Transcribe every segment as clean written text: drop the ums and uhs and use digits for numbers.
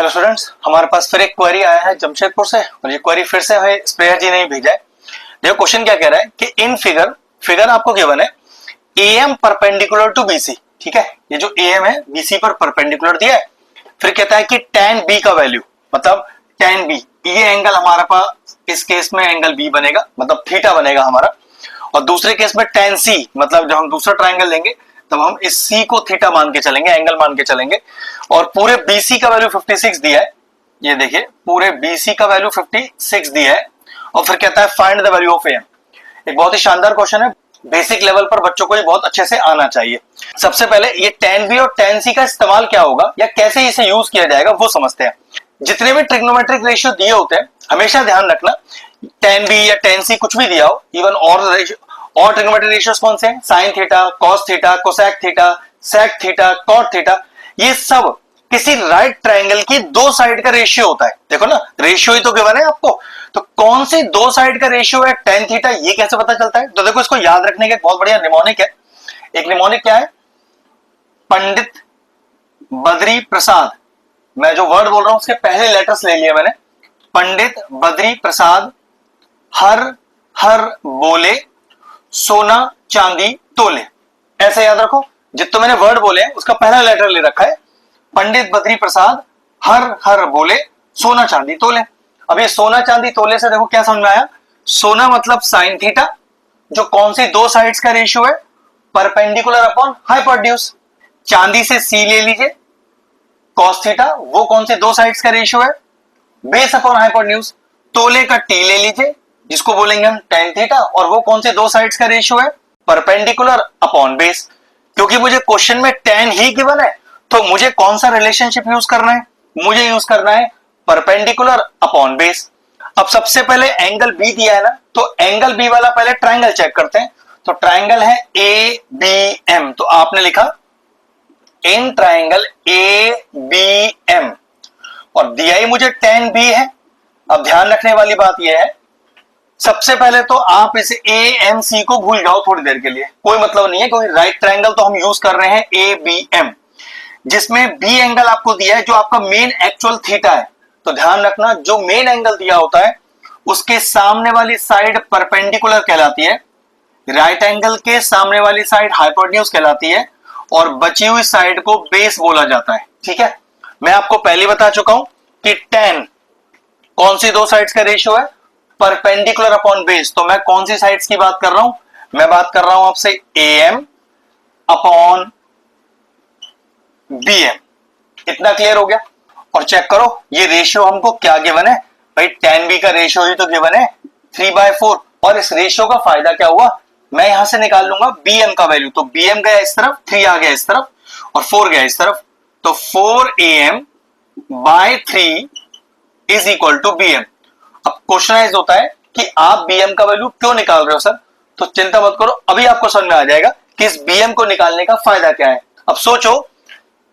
Hello students, हमारे पास फिर एक क्वेरी आया है जमशेदपुर से और ये क्वेरी फिर से है स्प्रेयर जी ने भेजा है। देखो क्वेश्चन क्या कह रहा है कि इन फिगर आपको गिवन है AM परपेंडिकुलर टू BC। ठीक है, ये जो AM है BC पर परपेंडिकुलर दिया है। फिर कहता है कि tan B का वैल्यू, मतलब tan B, ये एंगल हमारा पास इस केस में एंगल B बनेगा, मतलब थीटा बनेगा हमारा। और दूसरे केस में tan C, मतलब जब हम दूसरा ट्राइंगल लेंगे तब हम इस C को थीटा मान के चलेंगे, एंगल मान के चलेंगे। और पूरे BC का वैल्यू 56 दिया है, ये देखिए पूरे BC का वैल्यू 56 दिया है। और फिर कहता है find the value of AM। एक बहुत ही शानदार क्वेश्चन है, बेसिक लेवल पर बच्चों को ये बहुत अच्छे से आना चाहिए। सबसे पहले ये tan B और tan C का इस्तेमाल क्या होगा या कैसे इसे यूज किया जाएगा वो समझते हैं। जितने भी ट्रिग्नोमेट्रिक रेशियो दिए होते हैं हमेशा ध्यान रखना, tan B या tan C कुछ भी दिया हो, इवन और ट्रिग्नोमेट्रिक रेशियोस कौन से हैं, sine theta, cos theta, cosec theta, sec theta, cot theta, ये सब किसी राइट ट्रायंगल की दो साइड का रेशियो होता है। देखो ना, रेशियो ही तो गिवन है आपको, तो कौन सी दो साइड का रेशियो है tan थीटा, ये कैसे पता चलता है? तो देखो इसको याद रखने का एक बहुत बढ़िया निमोनिक है। एक निमोनिक क्या है? पंडित बद्री प्रसाद। मैं जो वर्ड बोल रहा हूं उसके पहले लेटर्स ले लिए मैंने। पंडित बद्री प्रसाद हर हर बोले सोना चांदी तोले, ऐसे याद रखो। जितने मैंने वर्ड बोले उसका पहला लेटर ले रखा है, पंडित बद्री प्रसाद हर हर बोले सोना चांदी तोले। अब ये सोना चांदी तोले से देखो क्या समझ में आया? सोना मतलब साइन थीटा, जो कौन सी दो साइड्स का रेशियो है, परपेंडिकुलर अपॉन हाइपोटेन्यूज। चांदी से C ले लीजिए, कॉस थीटा, वो कौन सी दो साइड्स का रेशियो है, बेस अपॉन हाइपोटेन्यूज। तोले का T ले लीजिए जिसको बोलेंगे हम tan थीटा, और वो कौन से दो साइड्स का रेशियो है, परपेंडिकुलर अपॉन बेस। क्योंकि मुझे क्वेश्चन में tan ही गिवन है तो मुझे कौन सा रिलेशनशिप यूज करना है, मुझे यूज करना है परपेंडिकुलर अपॉन बेस। अब सबसे पहले एंगल B दिया है ना, तो एंगल B वाला पहले ट्राइंगल चेक करते हैं। तो ट्राइंगल है ABM, तो आपने लिखा इन ट्राइंगल ABM और दिया ही मुझे tan B है। अब ध्यान रखने वाली बात यह है, सबसे पहले तो आप इसे AMC को भूल जाओ थोड़ी देर के लिए, कोई मतलब नहीं है, क्योंकि राइट ट्राइंगल तो हम यूज कर रहे हैं ABM, जिसमें B एंगल आपको दिया है जो आपका मेन एक्चुअल थीटा है। तो ध्यान रखना, जो मेन एंगल दिया होता है उसके सामने वाली साइड परपेंडिकुलर कहलाती है, राइट एंगल के सामने वाली साइड हाइपोटेन्यूज कहलाती है, और बची हुई साइड को बेस बोला जाता है। ठीक है, मैं आपको पहले बता चुका हूं कि tan कौन सी दो साइड्स का रेशियो है, परपेंडिकुलर अपॉन बेस। तो मैं कौन सी साइड्स की बात कर रहा हूं, मैं बात कर रहा हूं आपसे AM अपॉन BM। इतना क्लियर हो गया? और चेक करो ये रेशियो हमको क्या गिवन है भाई, tan B का रेशियो ही तो गिवन है 3/4। और इस रेशियो का फायदा क्या हुआ, मैं यहां से निकाल लूंगा BM का वैल्यू। तो BM गया इस तरफ, 3 आ गया इस तरफ, और 4 गया इस तरफ, तो 4AM/3 is equal to BM। अब क्वेश्चनाइज होता है कि आप BM का वैल्यू क्यों निकाल रहे हो सर, तो चिंता मत करो, अभी आपको समझ में आ जाएगा कि इस BM को निकालने का फायदा क्या है। अब सोचो,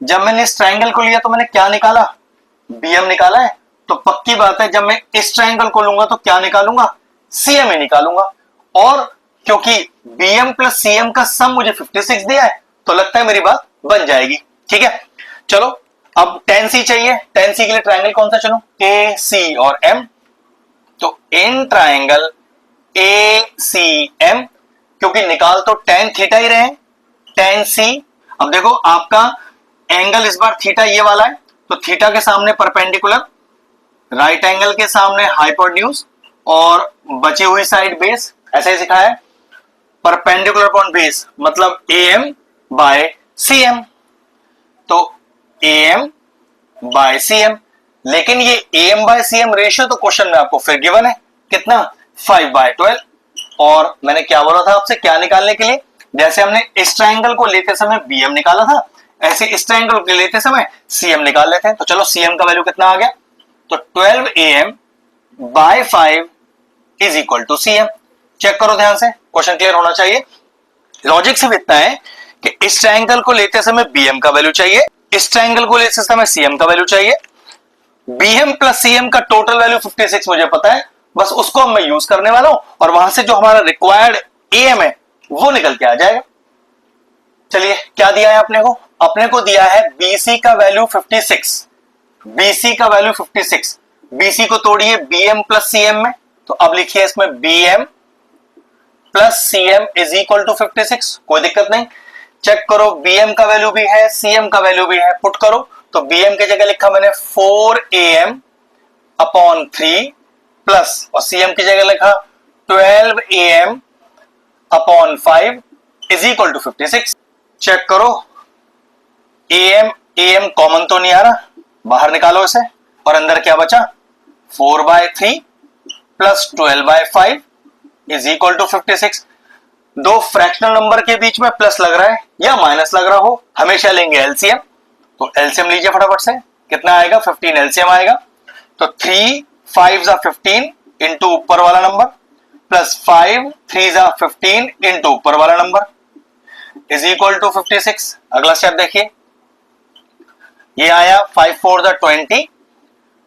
जब मैंने इस ट्राइंगल को लिया तो मैंने क्या निकाला, BM निकाला है। तो पक्की बात है जब मैं इस ट्राइंगल को लूंगा तो क्या निकालूंगा, CM ही निकालूंगा। और क्योंकि BM प्लस CM का सम मुझे 56 दिया है तो लगता है मेरी बात बन जाएगी। ठीक है, चलो अब tan C चाहिए। tan C के लिए ट्राइंगल कौन सा चुनो, AC और M। तो इन ट्राइंगल ACM, क्योंकि निकाल तो tan थीटा ही रहे, tan C। अब देखो आपका एंगल इस बार थीटा ये वाला है, तो थीटा के सामने परपेंडिकुलर, राइट एंगल के सामने हाइपोटेन्यूज, और बची हुई साइड बेस। ऐसे ही सिखाया है, परपेंडिकुलर अपॉन बेस मतलब AM/CM। तो AM/CM, लेकिन ये AM/CM रेशियो तो क्वेश्चन में आपको फिर गिवन है कितना, 5/12। और मैंने क्या बोला था आपसे क्या निकालने के लिए, जैसे हमने इस ट्राइंगल को लेते समय BM निकाला था, ऐसे इस ट्राइंगल को लेते समय CM निकाल लेते हैं। तो चलो CM का वैल्यू कितना आ गया, तो 12AM/5 is equal to CM। Check करो ध्यान से, क्वेश्चन क्लियर होना चाहिए। लॉजिक सिर्फ इतना है कि इस ट्राइंगल को लेते समय BM का वैल्यू चाहिए, इस ट्राइंगल को लेते समय CM का वैल्यू चाहिए। BM प्लस CM का टोटल वैल्यू 56 मुझे पता है, बस उसको मैं यूज करने वाला हूं, और वहां से जो हमारा रिक्वायर्ड AM है वो निकल के आ जाएगा। चलिए क्या दिया है अपने को दिया है BC का वैल्यू 56, BC का वैल्यू 56, BC को तोड़िए BM प्लस CM में, तो अब लिखिए इसमें BM plus CM is equal to 56, कोई दिक्कत नहीं। चेक करो BM का वैल्यू भी है, CM का वैल्यू भी है, पुट करो। तो BM की जगह लिखा मैंने 4AM अपॉन 3 प्लस, और CM की जगह लिखा 12AM upon 5 is equal to 56। Check करो AM कॉमन तो नहीं आ रहा, बाहर निकालो इसे, और अंदर क्या बचा 4/3 प्लस 12/5 इज इक्वल टू 56। दो फ्रैक्शनल नंबर के बीच में प्लस लग रहा है या माइनस लग रहा हो, हमेशा लेंगे एलसीएम। तो एलसीएम लीजिए फटाफट से, कितना आएगा 15 एलसीएम आएगा। तो 3 5 जा 15 इंटू ऊपर वाला नंबर प्लस 5 3 जा 15 इंटू ऊपर वाला नंबर इज इक्वल टू 56। अगला स्टेप देखिए, ये आया 5 4 जा 20,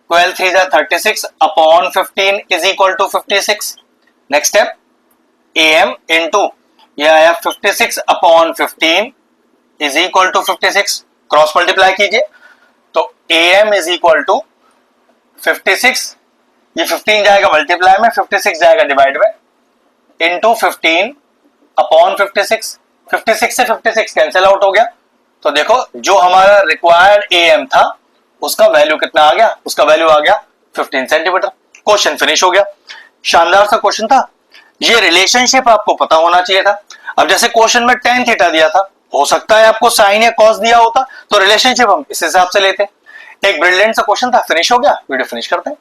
12 3 जा 36 upon 15 is equal to 56। Next step AM into ये आया 56 upon 15 is equal to 56, cross multiply कीजिए। तो AM इज इक्वल टू 56, ये 15 जाएगा मल्टीप्लाई में, 56 जाएगा डिवाइड में, इंटू 15 अपॉन 56। 56 से 56 कैंसिल आउट हो गया। तो देखो जो हमारा रिक्वायर्ड AM था उसका वैल्यू कितना आ गया, उसका वैल्यू आ गया 15 सेंटीमीटर। क्वेश्चन फिनिश हो गया। शानदार सा क्वेश्चन था। ये रिलेशनशिप आपको पता होना चाहिए था। अब जैसे क्वेश्चन में tan थीटा दिया था, हो सकता है आपको साइन या कॉस दिया होता, तो रिलेशनशिप हम इस हिसाब से लेते। एक ब्रिलियंट सा क्वेश्चन था, फिनिश हो गया। वीडियो फिनिश करते हैं।